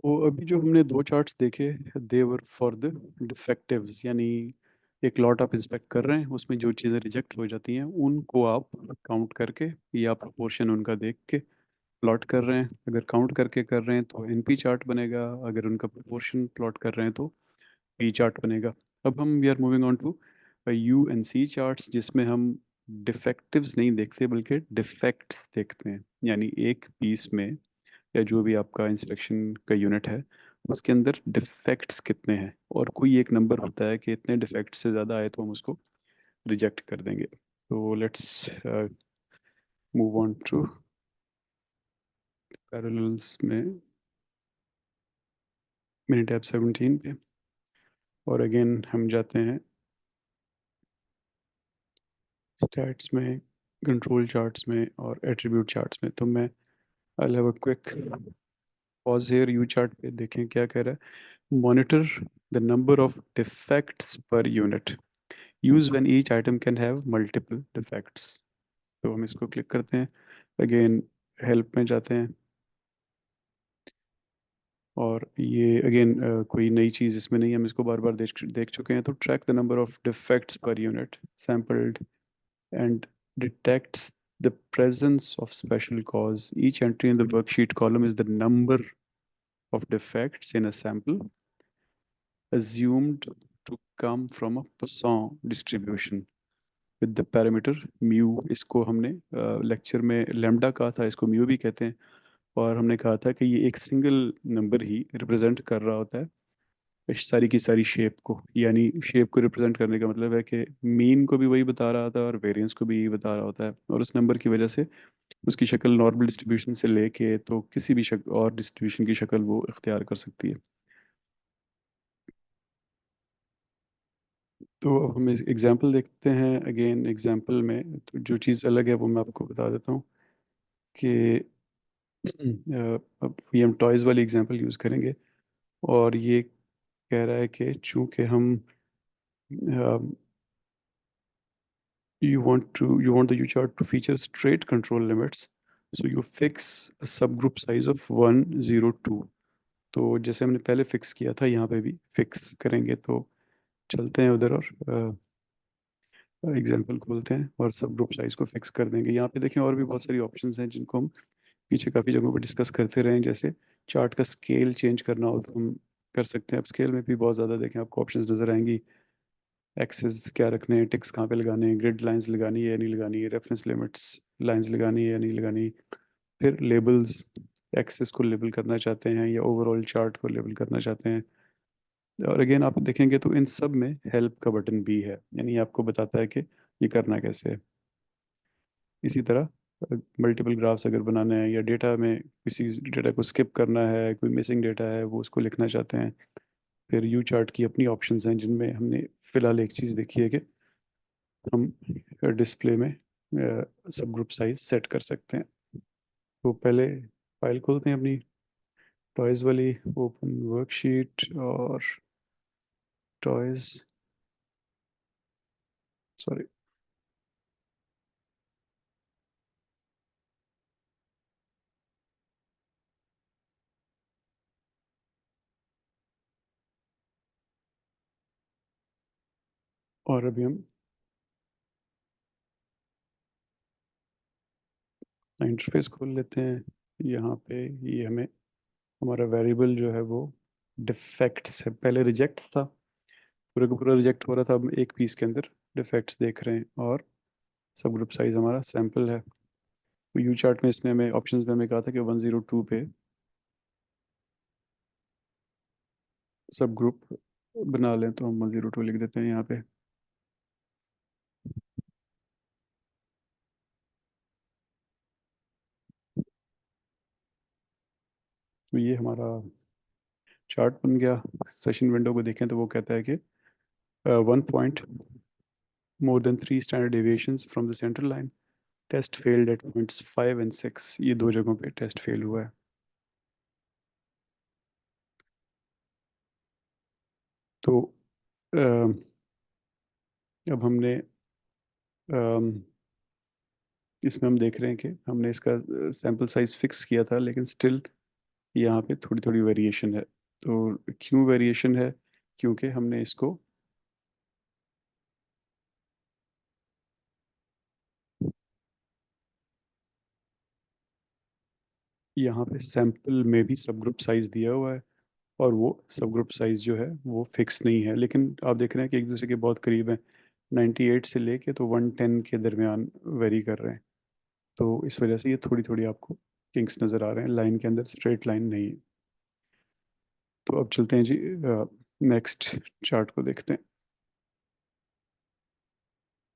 वो अभी जो हमने दो चार्ट्स देखे, दे वर फॉर द डिफेक्टिव्स, यानी एक लॉट आप इंस्पेक्ट कर रहे हैं, उसमें जो चीज़ें रिजेक्ट हो जाती हैं उनको आप काउंट करके या प्रोपोर्शन उनका देख के प्लॉट कर रहे हैं। अगर काउंट करके कर रहे हैं तो एनपी चार्ट बनेगा, अगर उनका प्रोपोर्शन प्लॉट कर रहे हैं तो पी चार्ट बनेगा। अब हम we are moving on to U and C charts, जिसमें हम डिफेक्टिव्स नहीं देखते बल्कि डिफेक्ट्स देखते हैं। यानी एक पीस में या जो भी आपका इंस्पेक्शन का यूनिट है उसके अंदर डिफेक्ट्स कितने हैं, और कोई एक नंबर होता है कि इतने डिफेक्ट्स से ज़्यादा आए तो हम उसको रिजेक्ट कर देंगे। तो let's move on to parallels में मिनी टैब 17 पे, और अगेन हम जाते हैं स्टैट्स में, कंट्रोल चार्ट्स में और एट्रीब्यूट चार्ट्स में। तो मैं I have a quick pause here. U chart पे देखें क्या कह रहा है। Monitor the number of defects per unit use when each item can have multiple defects. तो हम इसको क्लिक करते हैं, अगेन हेल्प में जाते हैं, और ये अगेन कोई नई चीज़ इसमें नहीं है, हम इसको बार बार देख देख चुके हैं। तो track the number of defects per unit sampled and detects the presence of special cause. Each entry in the worksheet column is the number of defects in a sample assumed to come from a Poisson distribution with the parameter mu। इसको हमने lecture में lambda कहा था, इसको mu भी कहते हैं। और हमने कहा था कि ये एक सिंगल नंबर ही रिप्रेजेंट कर रहा होता है इस सारी की सारी शेप को। यानी शेप को रिप्रेजेंट करने का मतलब है कि मीन को भी वही बता रहा था और वेरिएंस को भी यही बता रहा होता है, और उस नंबर की वजह से उसकी शक्ल नॉर्मल डिस्ट्रीब्यूशन से लेके तो किसी भी शक्ल और डिस्ट्रीब्यूशन की शक्ल वो इख्तियार कर सकती है। तो अब हम एग्जांपल देखते हैं। अगेन एग्जांपल में तो जो चीज़ अलग है वो मैं आपको बता देता हूँ कि अब ये हम टॉयज़ वाली एग्जांपल यूज़ करेंगे। और ये कह रहा है कि चूंकि हम you want the U chart to feature straight control limits, so you fix a subgroup size of 102। तो जैसे हमने पहले फिक्स किया था यहाँ पे भी फिक्स करेंगे। तो चलते हैं उधर और एग्जांपल खोलते हैं और सब ग्रुप साइज को फिक्स कर देंगे। यहाँ पे देखें और भी बहुत सारी ऑप्शंस हैं जिनको हम पीछे काफ़ी जगहों पर डिस्कस करते रहे हैं। जैसे चार्ट का स्केल चेंज करना हो तो हम कर सकते हैं। अब स्केल में भी बहुत ज़्यादा देखें आपको ऑप्शंस नज़र आएंगी। एक्सेस क्या रखने हैं, टिक्स कहाँ पे लगाने हैं, ग्रिड लाइंस लगानी है या नहीं लगानी है, रेफरेंस लिमिट्स लाइंस लगानी है या नहीं लगानी, फिर लेबल्स, एक्सेस को लेबल करना चाहते हैं या ओवरऑल चार्ट को लेबल करना चाहते हैं। और अगेन आप देखेंगे तो इन सब में हेल्प का बटन भी है, यानी आपको बताता है कि ये करना कैसे है। इसी तरह मल्टीपल ग्राफ्स अगर बनाने हैं या डेटा में किसी डेटा को स्किप करना है, कोई मिसिंग डेटा है वो उसको लिखना चाहते हैं, फिर यू चार्ट की अपनी ऑप्शंस हैं जिनमें हमने फ़िलहाल एक चीज़ देखी है कि हम डिस्प्ले में सब ग्रुप साइज सेट कर सकते हैं। तो पहले फाइल खोलते हैं अपनी टॉयज़ वाली, ओपन वर्कशीट और टॉयज़, सॉरी। और अभी हम इंटरफेस खोल लेते हैं। यहाँ पे ये हमें हमारा वेरिएबल जो है वो डिफेक्ट्स है, पहले रिजेक्ट्स था, पूरा का पूरा रिजेक्ट हो रहा था, अब एक पीस के अंदर डिफेक्ट्स देख रहे हैं। और सब ग्रुप साइज हमारा सैम्पल है। तो यू चार्ट में इसने हमें ऑप्शंस में हमें कहा था कि 102 पे सब ग्रुप बना लें, तो हम 102 लिख देते हैं यहाँ पे। तो ये हमारा चार्ट बन गया। सेशन विंडो को देखें तो वो कहता है कि 1 point more than 3 standard deviations from the central line, test failed at points 5 and 6। ये दो जगहों पे टेस्ट फेल हुआ है। तो अम, अब हमने अम, इसमें हम देख रहे हैं कि हमने इसका सैंपल साइज फिक्स किया था, लेकिन स्टिल यहाँ पे थोड़ी थोड़ी वेरिएशन है। तो क्यों वेरिएशन है? क्योंकि हमने इसको यहाँ पे सैंपल में भी सब ग्रुप साइज दिया हुआ है, और वो सब ग्रुप साइज जो है वो फिक्स नहीं है, लेकिन आप देख रहे हैं कि एक दूसरे के बहुत करीब है। 98 से लेके तो 110 के दरमियान वेरी कर रहे हैं। तो इस वजह से ये थोड़ी थोड़ी आपको किंक्स नज़र आ रहे हैं, लाइन के अंदर स्ट्रेट लाइन नहीं है। तो अब चलते हैं जी, नेक्स्ट चार्ट को देखते हैं।